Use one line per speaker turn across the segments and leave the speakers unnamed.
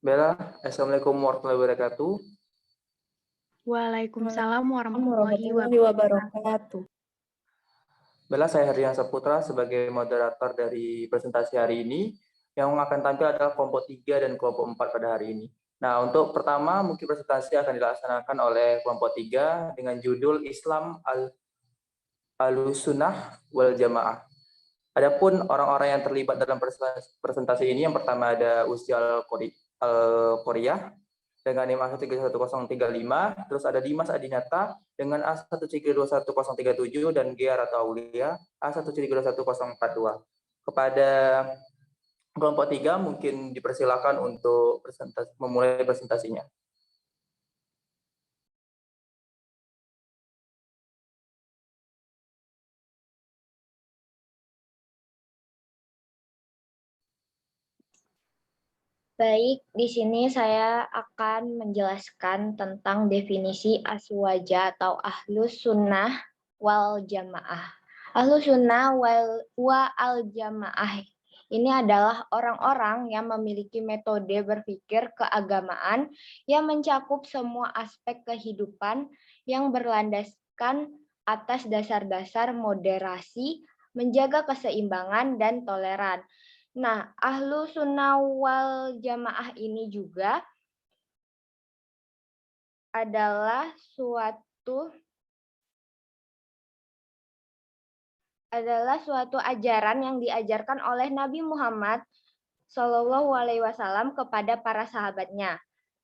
Bella, Assalamualaikum warahmatullahi wabarakatuh.
Waalaikumsalam warahmatullahi
Warahmatullahi
wabarakatuh.
wabarakatuh.
Bella, saya Herdian Saputra sebagai moderator dari presentasi hari ini. Yang akan tampil adalah kelompok 3 dan kelompok 4 pada hari ini. Nah, untuk pertama mungkin presentasi akan dilaksanakan oleh kelompok 3 dengan judul Islam Al-Sunnah wal Jamaah. Adapun orang-orang yang terlibat dalam presentasi ini, yang pertama ada Usia Al-Qoriyah dengan NIM A131035, terus ada Dimas Adinata dengan A13211037 dan Gia Rata Aulia A13211042. Kepada kelompok 3 mungkin dipersilakan untuk memulai presentasinya.
Baik, di sini saya akan menjelaskan tentang definisi aswaja atau ahlus sunnah wal jamaah. Ahlus sunnah wa al jamaah ini adalah orang-orang yang memiliki metode berpikir keagamaan yang mencakup semua aspek kehidupan yang berlandaskan atas dasar-dasar moderasi, menjaga keseimbangan dan toleran. Nah, ahlu sunnah wal jamaah ini juga adalah suatu ajaran yang diajarkan oleh Nabi Muhammad SAW kepada para sahabatnya.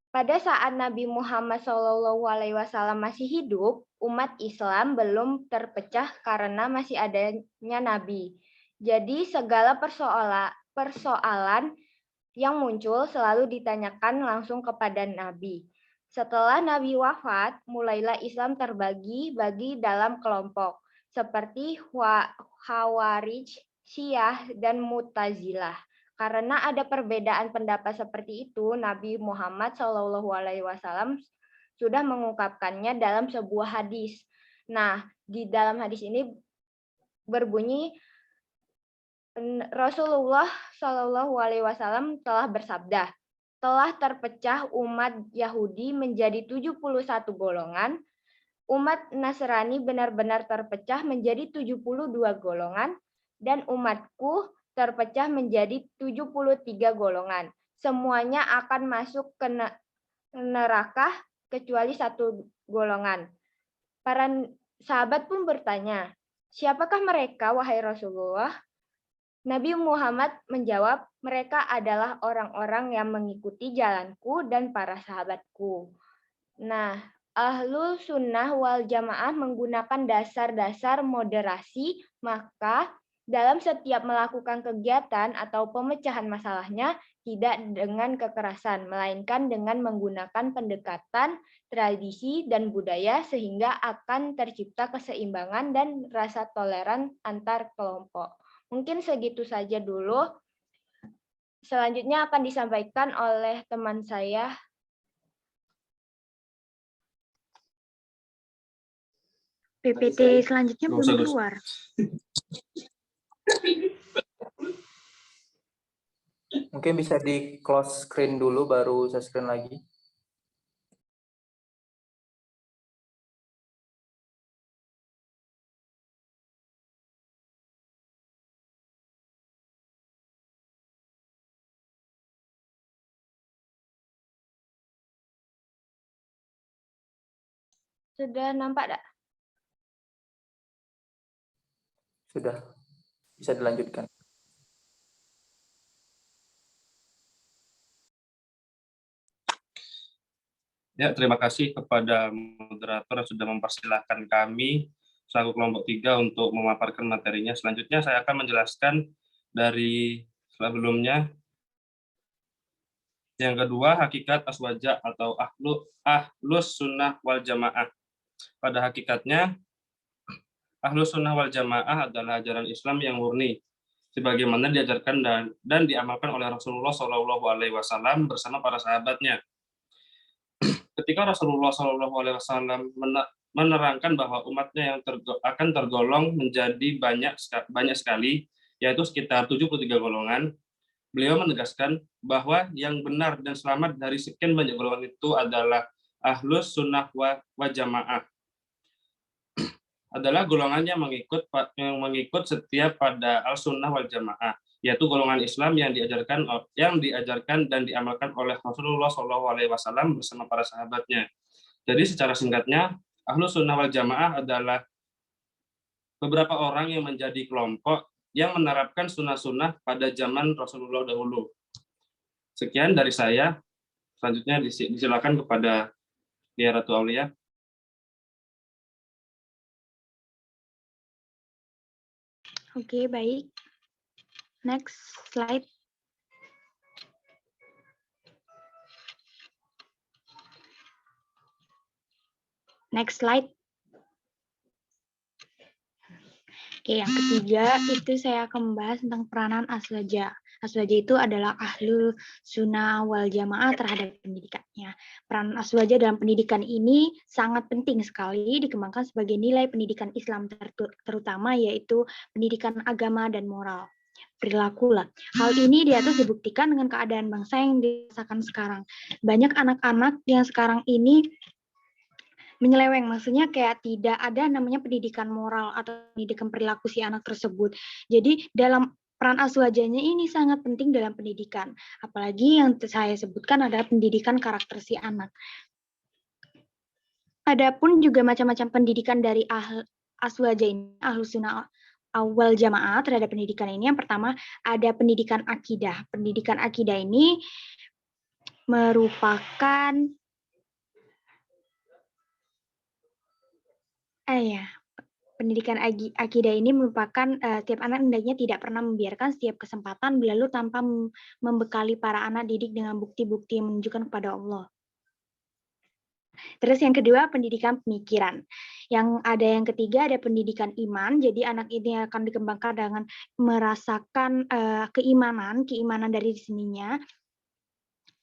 Pada saat Nabi Muhammad SAW masih hidup, umat Islam belum terpecah karena masih adanya Nabi. Jadi segala persoalan yang muncul selalu ditanyakan langsung kepada Nabi. Setelah Nabi wafat, mulailah Islam terbagi-bagi dalam kelompok, seperti Khawarij, Syiah, dan Mu'tazilah. Karena ada perbedaan pendapat seperti itu, Nabi Muhammad SAW sudah mengungkapkannya dalam sebuah hadis. Nah, di dalam hadis ini berbunyi, Rasulullah SAW telah bersabda, telah terpecah umat Yahudi menjadi 71 golongan, umat Nasrani benar-benar terpecah menjadi 72 golongan, dan umatku terpecah menjadi 73 golongan. Semuanya akan masuk ke neraka kecuali satu golongan. Para sahabat pun bertanya, siapakah mereka, wahai Rasulullah? Nabi Muhammad menjawab, mereka adalah orang-orang yang mengikuti jalanku dan para sahabatku. Nah, ahlu sunnah wal jamaah menggunakan dasar-dasar moderasi, maka dalam setiap melakukan kegiatan atau pemecahan masalahnya tidak dengan kekerasan, melainkan dengan menggunakan pendekatan, tradisi, dan budaya sehingga akan tercipta keseimbangan dan rasa toleran antar kelompok. Mungkin segitu saja dulu. Selanjutnya akan disampaikan oleh teman saya. PPT selanjutnya belum keluar.
Mungkin bisa di close screen dulu baru saya screen lagi.
Sudah nampak tak?
Sudah. Bisa dilanjutkan.
Ya, terima kasih kepada moderator yang sudah mempersilahkan kami selaku kelompok 3 untuk memaparkan materinya. Selanjutnya saya akan menjelaskan dari sebelumnya. Yang kedua, hakikat aswaja atau ahlus sunnah wal jamaah. Pada hakikatnya, ahlus sunnah wal jamaah adalah ajaran Islam yang murni, sebagaimana diajarkan dan diamalkan oleh Rasulullah SAW bersama para sahabatnya. Ketika Rasulullah SAW menerangkan bahwa umatnya yang akan tergolong menjadi banyak sekali, yaitu sekitar 73 golongan, Beliau menegaskan bahwa yang benar dan selamat dari sekian banyak golongan itu adalah Ahlus Sunnah wa Jamaah, adalah golongan yang mengikut setia pada Al-Sunnah wal Jamaah, yaitu golongan Islam yang diajarkan dan diamalkan oleh Rasulullah SAW bersama para sahabatnya. Jadi secara singkatnya, Ahlus Sunnah wal Jamaah adalah beberapa orang yang menjadi kelompok yang menerapkan sunnah-sunnah pada zaman Rasulullah dahulu. Sekian dari saya. Selanjutnya disilakan kepada Dia Ratu Aulia.
Oke, baik. Next slide. Next slide. Oke, yang ketiga itu saya akan membahas tentang peranan aswaja. Aswaja itu adalah ahlu sunnah wal jamaah terhadap pendidikannya. Peran aswaja dalam pendidikan ini sangat penting sekali dikembangkan sebagai nilai pendidikan Islam terutama yaitu pendidikan agama dan moral. Perilaku lah. Hal ini diatur dibuktikan dengan keadaan bangsa yang dirasakan sekarang. Banyak anak-anak yang sekarang ini menyeleweng, maksudnya kayak tidak ada namanya pendidikan moral atau pendidikan perilaku si anak tersebut. Jadi dalam peran aswajanya ini sangat penting dalam pendidikan. Apalagi yang saya sebutkan adalah pendidikan karakter si anak. Adapun juga macam-macam pendidikan dari aswaja ini, Ahlus Sunnah wal Jamaah terhadap pendidikan ini. Yang pertama ada pendidikan akidah. Pendidikan akidah ini merupakan pendidikan akidah ini merupakan setiap anak hendaknya tidak pernah membiarkan setiap kesempatan berlalu tanpa membekali para anak didik dengan bukti-bukti yang menunjukkan kepada Allah. Terus yang kedua, pendidikan pemikiran. Yang ketiga ada pendidikan iman. Jadi anak ini akan dikembangkan dengan merasakan keimanan dari sininya.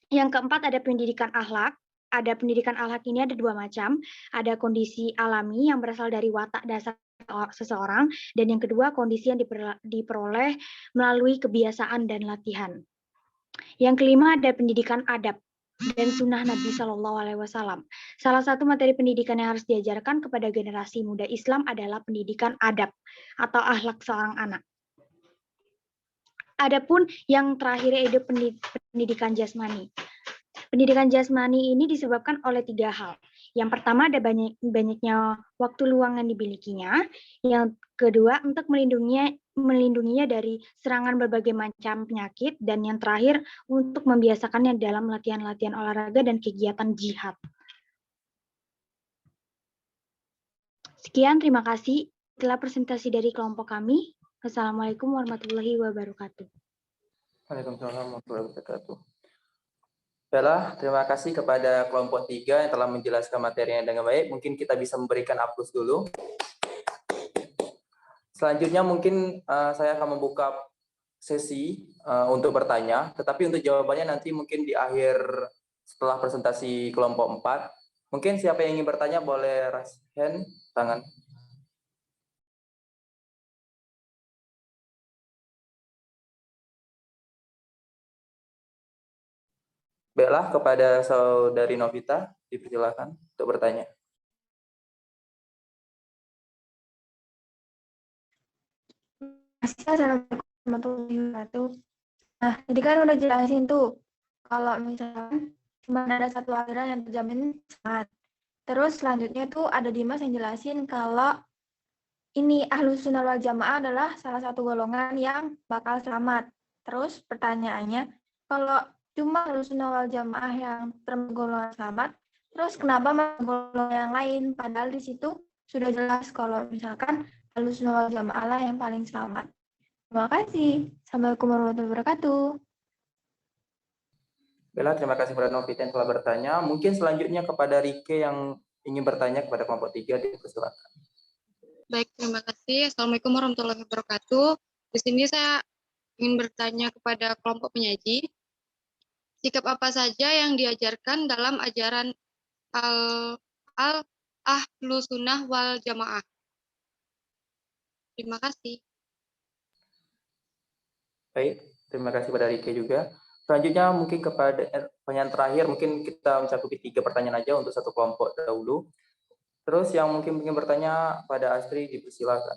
Yang keempat ada pendidikan akhlak. Ada pendidikan akhlak ini ada dua macam. Ada kondisi alami yang berasal dari watak dasar seseorang, dan yang kedua kondisi yang diperoleh melalui kebiasaan dan latihan. Yang kelima ada pendidikan adab dan sunnah Nabi Shallallahu Alaihi Wasallam. Salah satu materi pendidikan yang harus diajarkan kepada generasi muda Islam adalah pendidikan adab atau akhlak seorang anak. Adapun yang terakhir yaitu pendidikan jasmani. Pendidikan jasmani ini disebabkan oleh tiga hal. Yang pertama ada banyaknya waktu luang yang dimilikinya. Yang kedua untuk melindunginya dari serangan berbagai macam penyakit. Dan yang terakhir untuk membiasakannya dalam latihan-latihan olahraga dan kegiatan jihad. Sekian, terima kasih. Itulah presentasi dari kelompok kami. Wassalamualaikum warahmatullahi wabarakatuh.
Waalaikumsalam warahmatullahi wabarakatuh. Baiklah, terima kasih kepada kelompok 3 yang telah menjelaskan materinya dengan baik. Mungkin kita bisa memberikan aplaus dulu. Selanjutnya mungkin saya akan membuka sesi untuk bertanya, tetapi untuk jawabannya nanti mungkin di akhir setelah presentasi kelompok 4. Mungkin siapa yang ingin bertanya boleh raise hand, tangan. Baiklah, kepada Saudari Novita, dipersilakan untuk bertanya.
Assalamualaikum warahmatullahi wabarakatuh. Nah, tadi kan udah jelasin tuh, kalau misalkan cuma ada satu aliran yang terjamin selamat. Terus selanjutnya tuh ada Dimas yang jelasin kalau ini Ahlus Sunnah wal Jamaah adalah salah satu golongan yang bakal selamat. Terus pertanyaannya, kalau cuma Ahlus Sunnah wal Jamaah yang tergolongan selamat, terus kenapa golongan yang lain? Padahal di situ sudah jelas kalau misalkan Ahlus Sunnah wal Jamaah lah yang paling selamat. Terima kasih. Assalamualaikum warahmatullahi wabarakatuh.
Baiklah, terima kasih kepada Novita yang telah bertanya. Mungkin selanjutnya kepada Rike yang ingin bertanya kepada kelompok 3, dipersilakan.
Baik, terima kasih. Assalamualaikum warahmatullahi wabarakatuh. Di sini saya ingin bertanya kepada kelompok penyaji. Sikap apa saja yang diajarkan dalam ajaran Ahlus Sunnah wal Jamaah? Terima kasih.
Baik, Terima kasih pada Rike juga. Selanjutnya mungkin kepada pertanyaan terakhir, mungkin kita mencakupi 3 pertanyaan aja untuk satu kelompok dahulu. Terus yang mungkin ingin bertanya pada Astri, dipersilakan.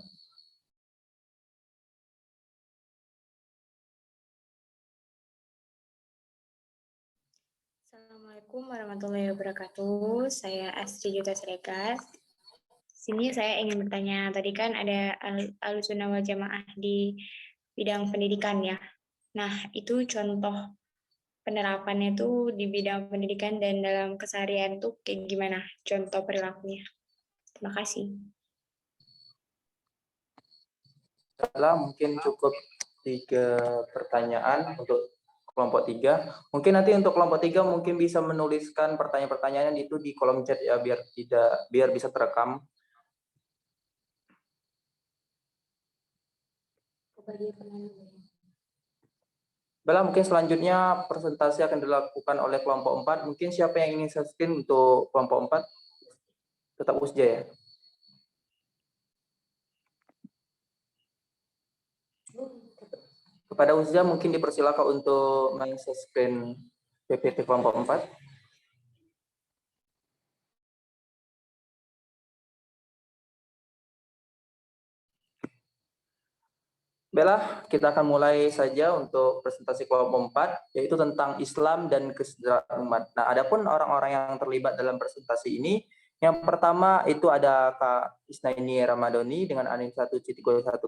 Assalamualaikum warahmatullahi wabarakatuh. Saya Astri Yuta Siregar. Sini saya ingin bertanya, tadi kan ada Ahlussunnah wal Jamaah di bidang pendidikan ya. Nah, itu contoh penerapannya tuh di bidang pendidikan dan dalam keseharian tuh kayak gimana contoh perilakunya. Terima kasih.
Mungkin cukup 3 pertanyaan untuk kelompok 3. Mungkin nanti untuk kelompok 3 mungkin bisa menuliskan pertanyaan-pertanyaan itu di kolom chat ya, biar bisa terekam. Baiklah, mungkin selanjutnya presentasi akan dilakukan oleh kelompok 4. Mungkin siapa yang ingin share screen untuk kelompok 4? Tetap Usja ya. Kepada Usja mungkin dipersilakan untuk share screen PPT kelompok 4. Baiklah, kita akan mulai saja untuk presentasi kelompok 4, yaitu tentang Islam dan kesejahteraan umat. Nah, adapun orang-orang yang terlibat dalam presentasi ini, yang pertama itu ada Kak Isnaini Ramadhani dengan ANIM 1.1036,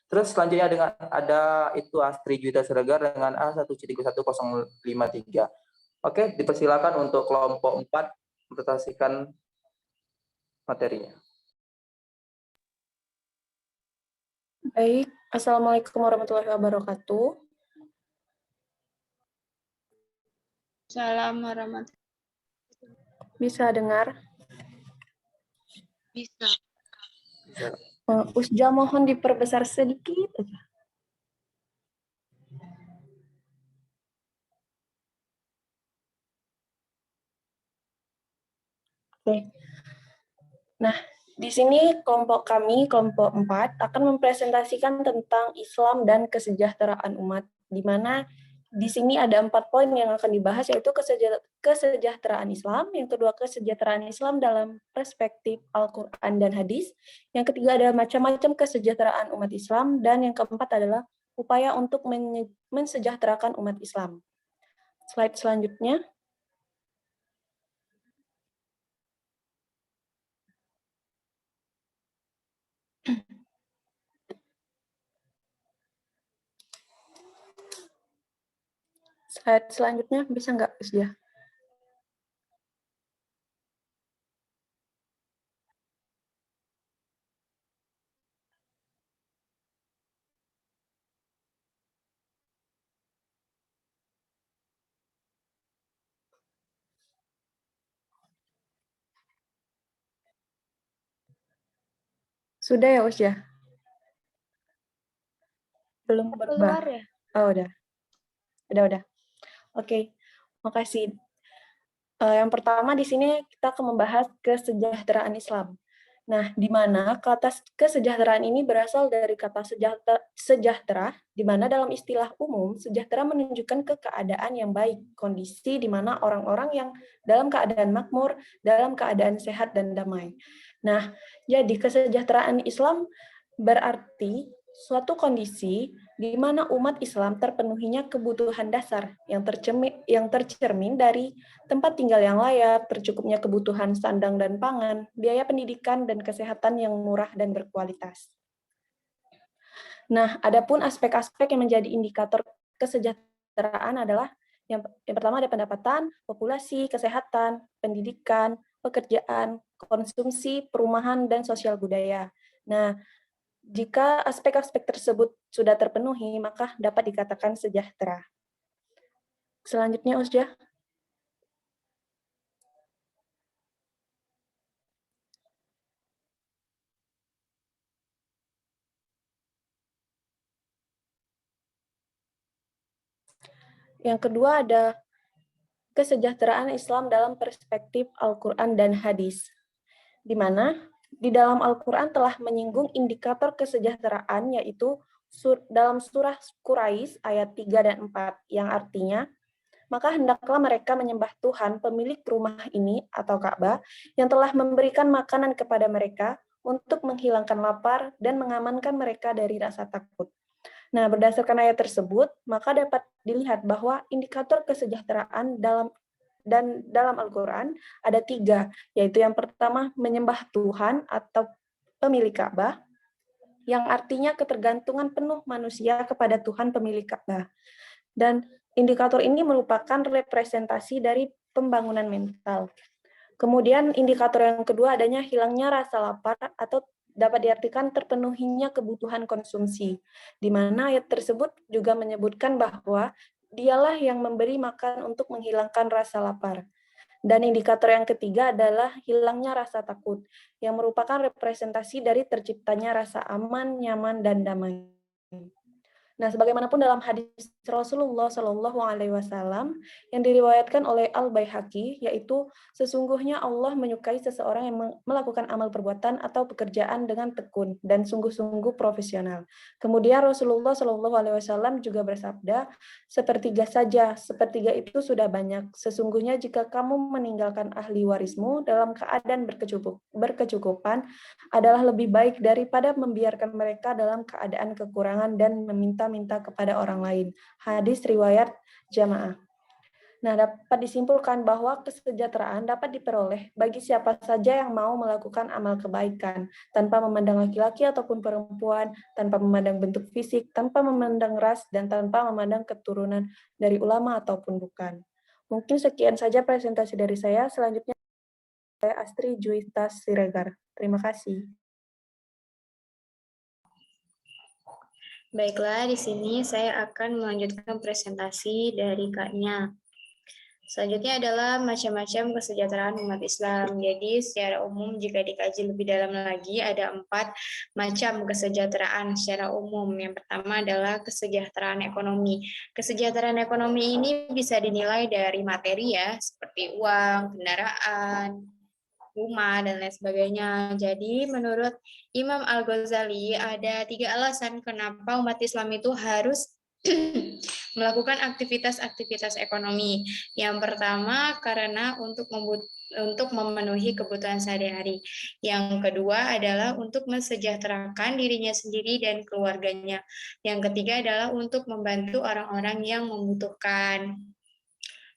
terus selanjutnya dengan ada itu Astri Juwita Siregar dengan A1.1053. Oke, dipersilakan untuk kelompok 4 mempresentasikan materinya.
Baik, Assalamualaikum warahmatullahi wabarakatuh.
Salam warahmatullahi.
Bisa dengar?
Bisa.
Usja mohon diperbesar sedikit aja. Oke. Nah, di sini kelompok kami, kelompok 4, akan mempresentasikan tentang Islam dan kesejahteraan umat, di mana di sini ada 4 poin yang akan dibahas, yaitu kesejahteraan Islam, yang kedua kesejahteraan Islam dalam perspektif Al-Quran dan Hadis, yang ketiga ada macam-macam kesejahteraan umat Islam, dan yang keempat adalah upaya untuk mensejahterakan umat Islam. Slide selanjutnya. Slide selanjutnya bisa nggak, Usja? Sudah ya, Usja? Belum berubah.
Keluar ya?
Oh, udah. Udah. Oke, makasih. Yang pertama di sini kita akan membahas kesejahteraan Islam. Nah, di mana kata kesejahteraan ini berasal dari kata sejahtera, di mana dalam istilah umum, sejahtera menunjukkan keadaan yang baik, kondisi di mana orang-orang yang dalam keadaan makmur, dalam keadaan sehat dan damai. Nah, jadi kesejahteraan Islam berarti suatu kondisi di mana umat Islam terpenuhinya kebutuhan dasar yang tercermin dari tempat tinggal yang layak, tercukupnya kebutuhan sandang dan pangan, biaya pendidikan dan kesehatan yang murah dan berkualitas. Nah, adapun aspek-aspek yang menjadi indikator kesejahteraan adalah yang pertama ada pendapatan, populasi, kesehatan, pendidikan, pekerjaan, konsumsi, perumahan, dan sosial budaya. Nah, jika aspek-aspek tersebut sudah terpenuhi, maka dapat dikatakan sejahtera. Selanjutnya, Usja. Yang kedua ada kesejahteraan Islam dalam perspektif Al-Quran dan Hadis, di mana di dalam Al-Quran telah menyinggung indikator kesejahteraan, yaitu dalam surah Quraisy ayat 3 dan 4 yang artinya, maka hendaklah mereka menyembah Tuhan pemilik rumah ini atau Ka'bah yang telah memberikan makanan kepada mereka untuk menghilangkan lapar dan mengamankan mereka dari rasa takut. Nah, berdasarkan ayat tersebut, maka dapat dilihat bahwa indikator kesejahteraan dalam Al-Quran ada 3, yaitu yang pertama menyembah Tuhan atau pemilik Ka'bah, yang artinya ketergantungan penuh manusia kepada Tuhan pemilik Ka'bah. Dan indikator ini merupakan representasi dari pembangunan mental. Kemudian indikator yang kedua adanya hilangnya rasa lapar atau dapat diartikan terpenuhinya kebutuhan konsumsi, di mana ayat tersebut juga menyebutkan bahwa dialah yang memberi makan untuk menghilangkan rasa lapar. Dan indikator yang ketiga adalah hilangnya rasa takut, yang merupakan representasi dari terciptanya rasa aman, nyaman, dan damai. Nah, sebagaimanapun dalam hadis Rasulullah Shallallahu Alaihi Wasallam yang diriwayatkan oleh Al-Baihaqi, yaitu sesungguhnya Allah menyukai seseorang yang melakukan amal perbuatan atau pekerjaan dengan tekun dan sungguh-sungguh profesional. Kemudian Rasulullah Shallallahu Alaihi Wasallam juga bersabda, sepertiga saja, sepertiga itu sudah banyak. Sesungguhnya jika kamu meninggalkan ahli warismu dalam keadaan berkecukupan adalah lebih baik daripada membiarkan mereka dalam keadaan kekurangan dan meminta kepada orang lain. Hadis riwayat jamaah. Nah, dapat disimpulkan bahwa kesejahteraan dapat diperoleh bagi siapa saja yang mau melakukan amal kebaikan, tanpa memandang laki-laki ataupun perempuan, tanpa memandang bentuk fisik, tanpa memandang ras, dan tanpa memandang keturunan dari ulama ataupun bukan. Mungkin sekian saja presentasi dari saya. Selanjutnya, saya Astri Juitas Siregar. Terima kasih.
Baiklah, di sini saya akan melanjutkan presentasi dari Kak-nya. Selanjutnya adalah macam-macam kesejahteraan umat Islam. Jadi secara umum jika dikaji lebih dalam lagi ada 4 macam kesejahteraan secara umum. Yang pertama adalah kesejahteraan ekonomi. Kesejahteraan ekonomi ini bisa dinilai dari materi ya, seperti uang, kendaraan, rumah, dan lain sebagainya. Jadi menurut Imam Al-Ghazali ada 3 alasan kenapa umat Islam itu harus melakukan aktivitas-aktivitas ekonomi. Yang pertama karena untuk memenuhi kebutuhan sehari-hari. Yang kedua adalah untuk mensejahterakan dirinya sendiri dan keluarganya. Yang ketiga adalah untuk membantu orang-orang yang membutuhkan.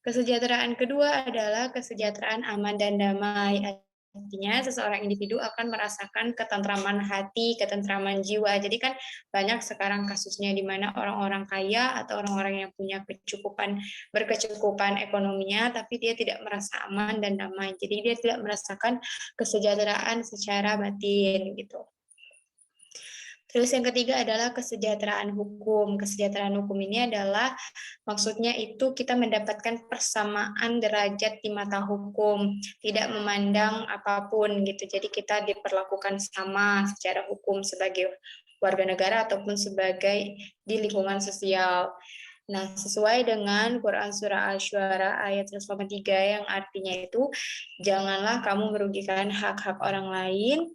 Kesejahteraan kedua adalah kesejahteraan aman dan damai. Artinya seseorang individu akan merasakan ketentraman hati, ketentraman jiwa. Jadi kan banyak sekarang kasusnya di mana orang-orang kaya atau orang-orang yang punya berkecukupan ekonominya, tapi dia tidak merasa aman dan damai. Jadi dia tidak merasakan kesejahteraan secara batin gitu. Terus yang ketiga adalah kesejahteraan hukum. Kesejahteraan hukum ini adalah maksudnya itu kita mendapatkan persamaan derajat di mata hukum, tidak memandang apapun gitu. Jadi kita diperlakukan sama secara hukum sebagai warga negara ataupun sebagai di lingkungan sosial. Nah, sesuai dengan Quran Surah Asy-Syu'ara ayat 183 yang artinya itu, janganlah kamu merugikan hak-hak orang lain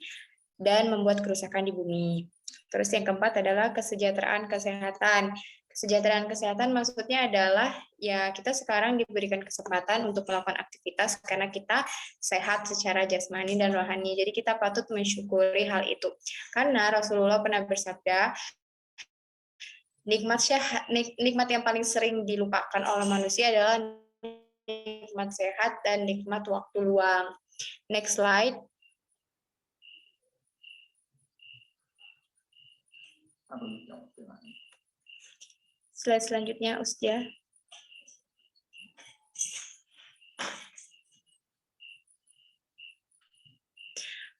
dan membuat kerusakan di bumi. Terus yang keempat adalah kesejahteraan kesehatan. Kesejahteraan kesehatan maksudnya adalah ya kita sekarang diberikan kesempatan untuk melakukan aktivitas karena kita sehat secara jasmani dan rohani. Jadi kita patut mensyukuri hal itu. Karena Rasulullah pernah bersabda, nikmat yang paling sering dilupakan oleh manusia adalah nikmat sehat dan nikmat waktu luang. Next slide. Slide selanjutnya, Ustia.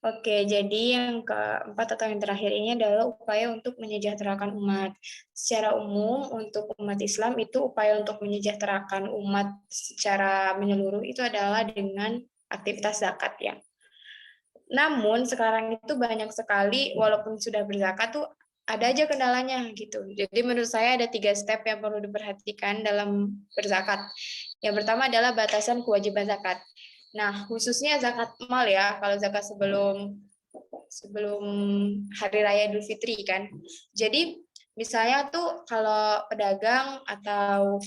Oke, jadi yang keempat atau yang terakhir ini adalah upaya untuk menyejahterakan umat. Secara umum, untuk umat Islam itu upaya untuk menyejahterakan umat secara menyeluruh itu adalah dengan aktivitas zakat ya. Namun sekarang itu banyak sekali, walaupun sudah berzakat tuh ada aja kendalanya gitu. Jadi menurut saya ada 3 step yang perlu diperhatikan dalam berzakat. Yang pertama adalah batasan kewajiban zakat. Nah, khususnya zakat mal ya, kalau zakat sebelum hari raya Idul Fitri kan. Jadi misalnya tuh kalau pedagang atau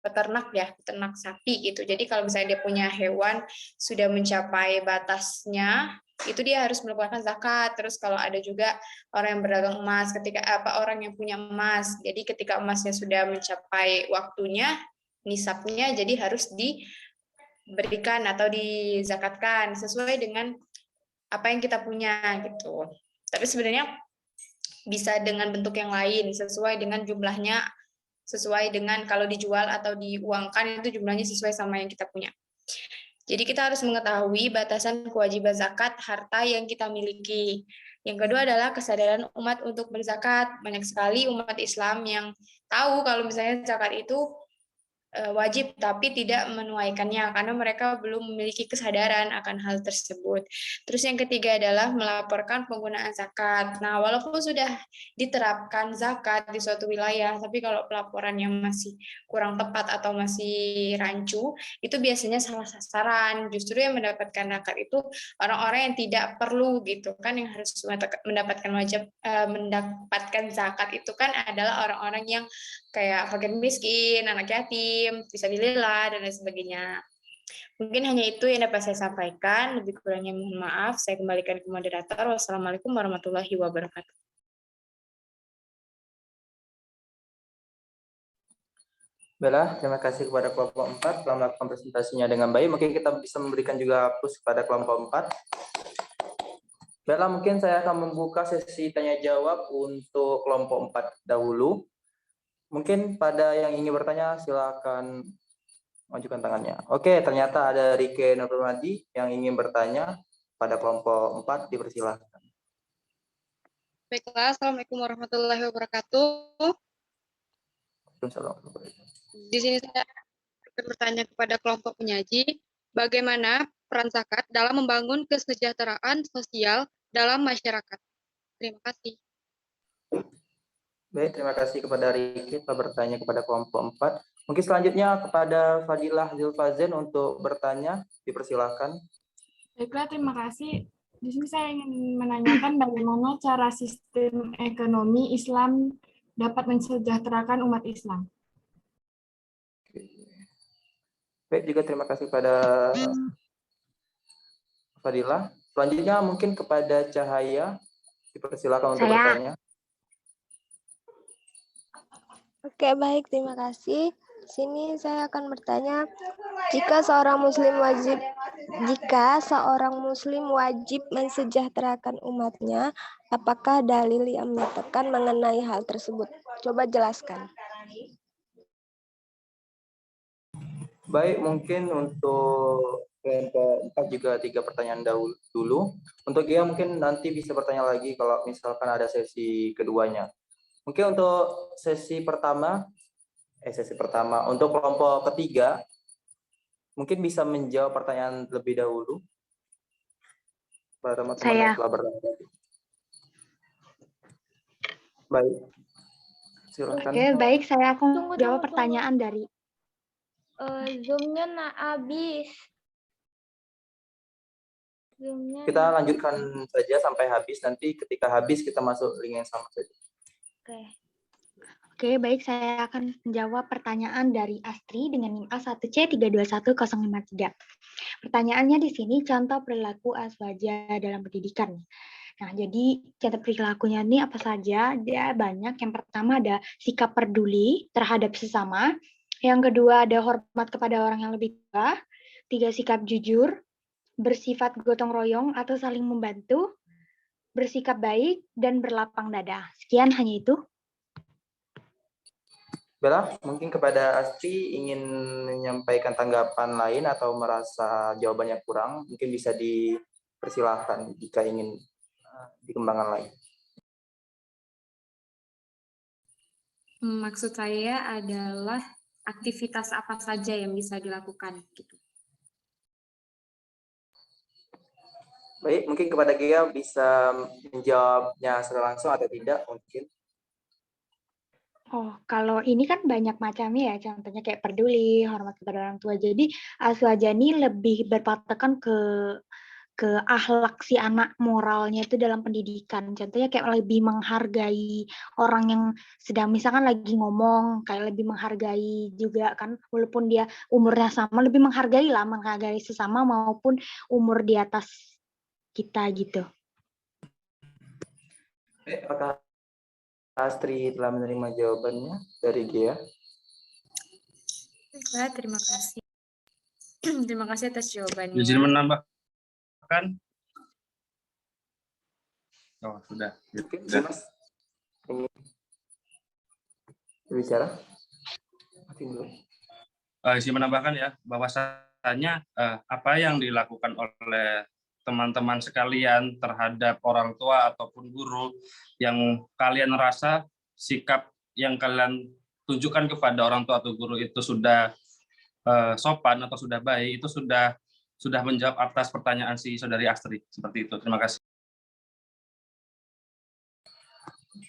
peternak ya, peternak sapi gitu. Jadi kalau misalnya dia punya hewan sudah mencapai batasnya, itu dia harus melakukan zakat. Terus kalau ada juga orang yang berdagang emas, orang yang punya emas, jadi ketika emasnya sudah mencapai waktunya, nisabnya, jadi harus diberikan atau dizakatkan sesuai dengan apa yang kita punya gitu. Tapi sebenarnya bisa dengan bentuk yang lain sesuai dengan jumlahnya, sesuai dengan kalau dijual atau diuangkan itu jumlahnya sesuai sama yang kita punya. Jadi kita harus mengetahui batasan kewajiban zakat harta yang kita miliki. Yang kedua adalah kesadaran umat untuk berzakat. Banyak sekali umat Islam yang tahu kalau misalnya zakat itu wajib tapi tidak menuaikannya karena mereka belum memiliki kesadaran akan hal tersebut. Terus yang ketiga adalah melaporkan penggunaan zakat. Nah, walaupun sudah diterapkan zakat di suatu wilayah, tapi kalau pelaporannya masih kurang tepat atau masih rancu, itu biasanya salah sasaran. Justru yang mendapatkan zakat itu orang-orang yang tidak perlu gitu kan, yang harus mendapatkan zakat itu kan adalah orang-orang yang kayak fakir miskin, anak yatim, fisabilillah, dan lain sebagainya. Mungkin hanya itu yang dapat saya sampaikan. Lebih kurangnya mohon maaf. Saya kembalikan ke moderator. Wassalamualaikum warahmatullahi wabarakatuh.
Bella, terima kasih kepada kelompok 4 telah melakukan presentasinya dengan baik. Mungkin kita bisa memberikan juga plus kepada kelompok 4. Bella, mungkin saya akan membuka sesi tanya jawab untuk kelompok 4 dahulu. Mungkin pada yang ingin bertanya silakan majukan tangannya. Oke, ternyata ada Rike Nurmadi yang ingin bertanya pada kelompok 4, dipersilahkan.
Baiklah, Assalamualaikum warahmatullahi wabarakatuh. Di sini saya akan bertanya kepada kelompok penyaji, bagaimana peran zakat dalam membangun kesejahteraan sosial dalam masyarakat. Terima kasih.
Baik, terima kasih kepada Riki telah bertanya kepada kelompok 4. Mungkin selanjutnya kepada Fadilah Zulfazen untuk bertanya, dipersilahkan.
Baiklah, terima kasih. Di sini saya ingin menanyakan bagaimana cara sistem ekonomi Islam dapat mensejahterakan umat Islam.
Baik, juga terima kasih kepada Fadilah. Selanjutnya mungkin kepada Cahaya, dipersilakan untuk bertanya.
Oke, baik, terima kasih. Sini saya akan bertanya, jika seorang muslim wajib mensejahterakan umatnya, apakah dalil yang menyatakan mengenai hal tersebut? Coba jelaskan.
Baik, mungkin untuk kelompok 4 juga 3 pertanyaan dulu. Untuk dia mungkin nanti bisa bertanya lagi kalau misalkan ada sesi keduanya. Mungkin untuk sesi pertama, untuk kelompok ketiga, mungkin bisa menjawab pertanyaan lebih dahulu. Pada teman-teman yang telah bertanya. Baik, silakan.
Oke, baik, saya akan jawab pertanyaan dari Zoom-nya habis.
Kita lanjutkan saja sampai habis, nanti ketika habis kita masuk link yang sama saja.
Oke, baik, saya akan menjawab pertanyaan dari Astri dengan NIM A1C321053. Pertanyaannya di sini contoh perilaku azwajah dalam pendidikan. Nah, jadi contoh perilakunya ini apa saja? Dia banyak. Yang pertama ada sikap peduli terhadap sesama. Yang kedua ada hormat kepada orang yang lebih tua. 3, sikap jujur, bersifat gotong royong atau saling membantu, bersikap baik, dan berlapang dada. Sekian, hanya itu.
Bella, mungkin kepada Asti ingin menyampaikan tanggapan lain atau merasa jawabannya kurang, mungkin bisa dipersilahkan jika ingin dikembangkan lain.
Maksud saya adalah aktivitas apa saja yang bisa dilakukan gitu.
Baik, mungkin kepada Gia bisa menjawabnya secara langsung atau tidak mungkin.
Oh, kalau ini kan banyak macamnya ya, contohnya kayak peduli, hormat kepada orang tua. Jadi azwajah ini lebih berpatokan ke
ke akhlak si anak, moralnya itu dalam pendidikan. Contohnya kayak lebih menghargai orang yang sedang misalkan lagi ngomong, kayak lebih menghargai juga kan, walaupun dia umurnya sama, lebih menghargai lah, menghargai sesama maupun umur di atas kita gitu.
Apakah Astri telah menerima jawabannya dari Gia?
Baiklah, terima kasih. Terima kasih atas jawabannya.
Izin menambahkan. Oh, sudah.
Oke, Mas. Ingin berbicara?
Izin menambahkan ya, bahwasannya apa yang dilakukan oleh teman-teman sekalian terhadap orang tua ataupun guru yang kalian rasa sikap yang kalian tunjukkan kepada orang tua atau guru itu sudah sopan atau sudah baik, itu sudah menjawab atas pertanyaan si saudari Astri. Seperti itu. Terima kasih.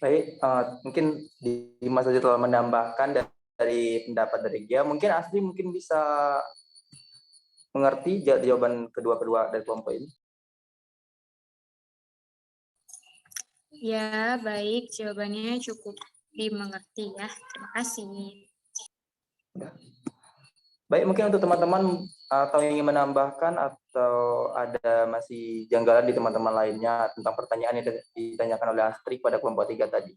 Baik, mungkin Dimas saja telah menambahkan dari pendapat dari Gia. Mungkin Astri mungkin bisa mengerti jawaban kedua dari kelompok ini.
Ya, baik. Jawabannya cukup dimengerti ya. Terima kasih.
Baik, mungkin untuk teman-teman atau yang ingin menambahkan atau ada masih janggalan di teman-teman lainnya tentang pertanyaan yang ditanyakan oleh Astri pada kelompok 3 tadi.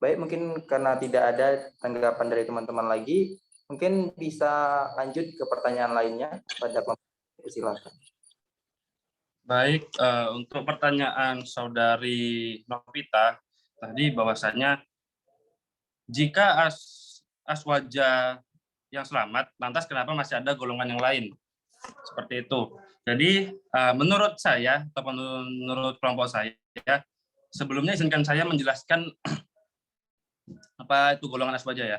Baik, mungkin karena tidak ada tanggapan dari teman-teman lagi, mungkin bisa lanjut ke pertanyaan lainnya pada kelompok. Silakan.
Baik, untuk pertanyaan saudari Novita tadi bahwasanya jika aswaja yang selamat, lantas kenapa masih ada golongan yang lain? Seperti itu. Jadi menurut saya atau menurut kelompok saya, sebelumnya izinkan saya menjelaskan apa itu golongan aswaja ya.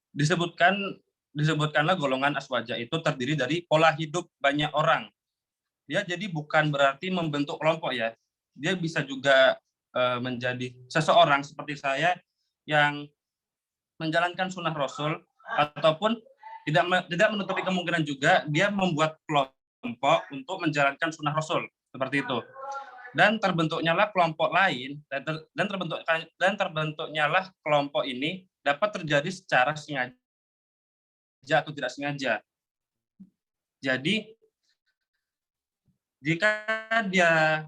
Disebutkanlah golongan aswaja itu terdiri dari pola hidup banyak orang. Dia jadi bukan berarti membentuk kelompok ya. Dia bisa juga menjadi seseorang seperti saya yang menjalankan sunnah Rasul, ataupun tidak menutupi kemungkinan juga dia membuat kelompok untuk menjalankan sunnah Rasul, seperti itu. Dan terbentuknya lah kelompok lain, dan terbentuknya lah kelompok ini dapat terjadi secara sengaja atau tidak sengaja. Jadi jika dia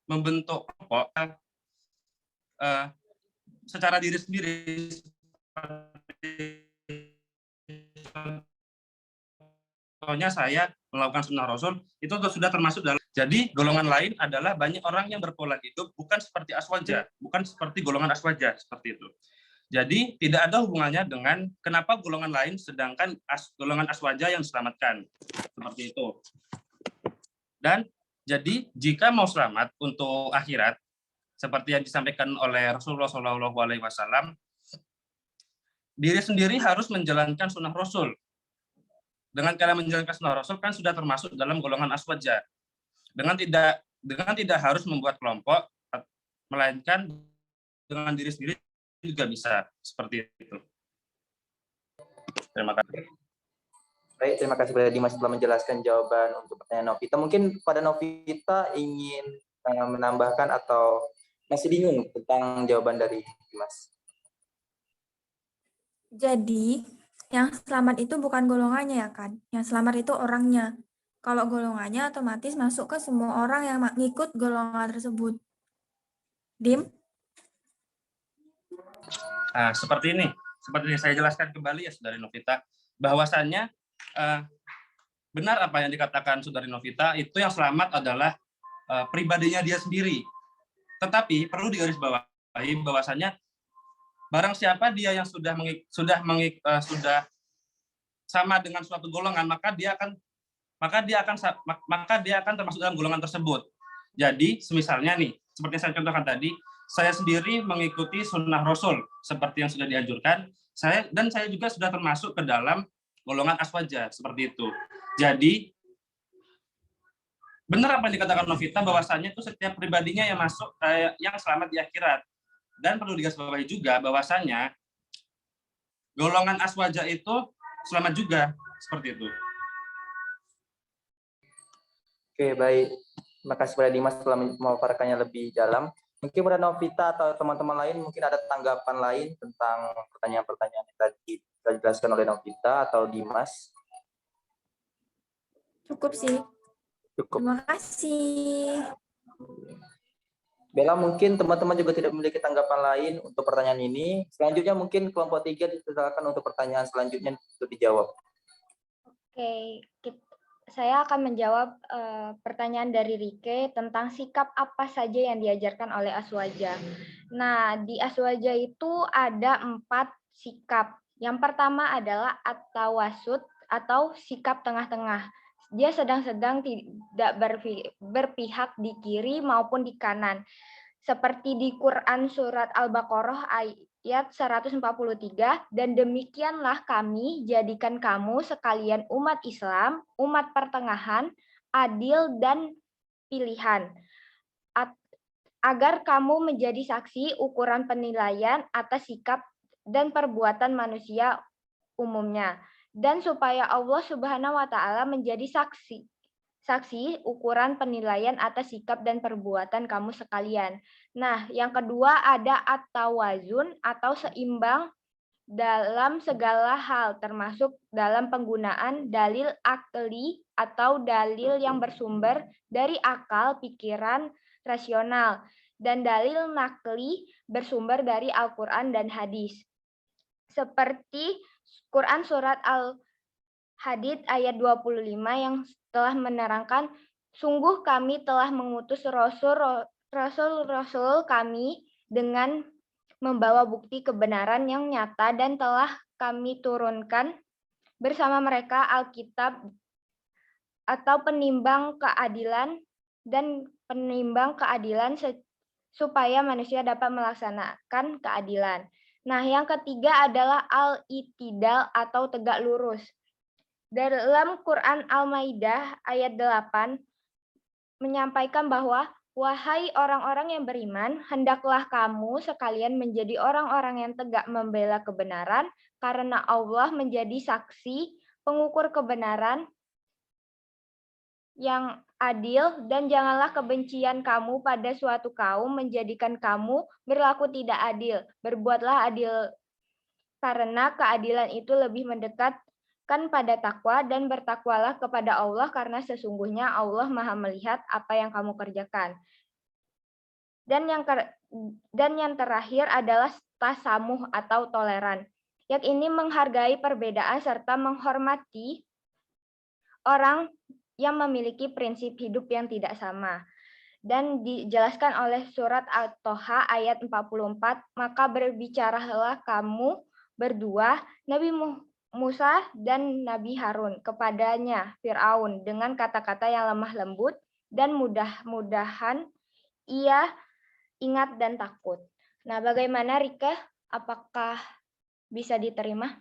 membentuk kelompok secara diri sendiri, contohnya saya melakukan sunnah Rasul, itu sudah termasuk dalam. Jadi golongan lain adalah banyak orang yang berpola hidup bukan seperti aswaja, bukan seperti golongan aswaja, seperti itu. Jadi tidak ada hubungannya dengan kenapa golongan lain sedangkan golongan aswaja yang diselamatkan, seperti itu. Dan jadi jika mau selamat untuk akhirat, seperti yang disampaikan oleh Rasulullah SAW, diri sendiri harus menjalankan sunnah Rasul. Dengan cara menjalankan sunnah Rasul kan sudah termasuk dalam golongan aswaja. Dengan tidak harus membuat kelompok, melainkan dengan diri sendiri juga bisa, seperti itu. Terima kasih.
Baik, terima kasih kepada Dimas telah menjelaskan jawaban untuk pertanyaan Novita. Mungkin pada Novita ingin menambahkan atau masih bingung tentang jawaban dari Dimas.
Jadi, yang selamat itu bukan golongannya ya kan? Yang selamat itu orangnya. Kalau golongannya otomatis masuk ke semua orang yang ngikut golongan tersebut. Dim?
Seperti ini saya jelaskan kembali ya Saudari Novita, bahwasannya benar apa yang dikatakan Saudari Novita, itu yang selamat adalah pribadinya dia sendiri. Tetapi perlu digarisbawahi bahwasannya barang siapa dia yang sudah sama dengan suatu golongan, maka dia akan termasuk dalam golongan tersebut. Jadi, semisalnya nih, seperti yang saya contohkan tadi, saya sendiri mengikuti sunnah Rasul seperti yang sudah dianjurkan, dan saya juga sudah termasuk ke dalam golongan aswaja, seperti itu. Jadi, benar apa yang dikatakan Novita, bahwasannya itu setiap pribadinya yang masuk, yang selamat di akhirat. Dan perlu digarisbawahi juga bahwasannya golongan aswaja itu selamat juga, seperti itu.
Oke, baik. Terima kasih kepada Dimas telah memaparkannya lebih dalam. Mungkin pada Novita atau teman-teman lain mungkin ada tanggapan lain tentang pertanyaan-pertanyaan yang tadi dijelaskan oleh Novita atau Dimas.
Cukup sih.
Cukup.
Terima kasih.
Bella, mungkin teman-teman juga tidak memiliki tanggapan lain untuk pertanyaan ini. Selanjutnya mungkin kelompok 3 dipersilakan untuk pertanyaan selanjutnya untuk dijawab.
Oke, saya akan menjawab pertanyaan dari Rike tentang sikap apa saja yang diajarkan oleh Aswaja. Nah, di Aswaja itu ada 4 sikap. Yang pertama adalah at-tawasud atau sikap tengah-tengah. Dia sedang-sedang tidak berpihak di kiri maupun di kanan. Seperti di Quran Surat Al-Baqarah ayat 143, dan demikianlah kami jadikan kamu sekalian umat Islam, umat pertengahan, adil dan pilihan, agar kamu menjadi saksi ukuran penilaian atas sikap dan perbuatan manusia umumnya, dan supaya Allah Subhanahu wa Ta'ala menjadi saksi ukuran penilaian atas sikap dan perbuatan kamu sekalian. Nah, yang kedua ada at-tawazun atau seimbang dalam segala hal, termasuk dalam penggunaan dalil akli atau dalil yang bersumber dari akal, pikiran, rasional, dan dalil nakli bersumber dari Al-Quran dan hadis. Seperti Quran Surat Al-Hadid ayat 25 yang telah menerangkan, sungguh kami telah mengutus rasul-rasul kami dengan membawa bukti kebenaran yang nyata dan telah kami turunkan bersama mereka Alkitab atau penimbang keadilan supaya manusia dapat melaksanakan keadilan. Nah, yang ketiga adalah al-i'tidal atau tegak lurus. Dalam Quran Al-Maidah ayat 8 menyampaikan bahwa, wahai orang-orang yang beriman, hendaklah kamu sekalian menjadi orang-orang yang tegak membela kebenaran, karena Allah menjadi saksi pengukur kebenaran yang adil, dan janganlah kebencian kamu pada suatu kaum menjadikan kamu berlaku tidak adil. Berbuatlah adil, karena keadilan itu lebih mendekat pada takwa, dan bertakwalah kepada Allah karena sesungguhnya Allah Maha melihat apa yang kamu kerjakan. Dan yang terakhir adalah tasamuh atau toleran. Yang ini menghargai perbedaan serta menghormati orang yang memiliki prinsip hidup yang tidak sama. Dan dijelaskan oleh surat At-Toha ayat 44, maka berbicaralah kamu berdua, Nabi Musa dan Nabi Harun, kepadanya Fir'aun dengan kata-kata yang lemah lembut, dan mudah-mudahan ia ingat dan takut. Nah, bagaimana Rika? Apakah bisa diterima?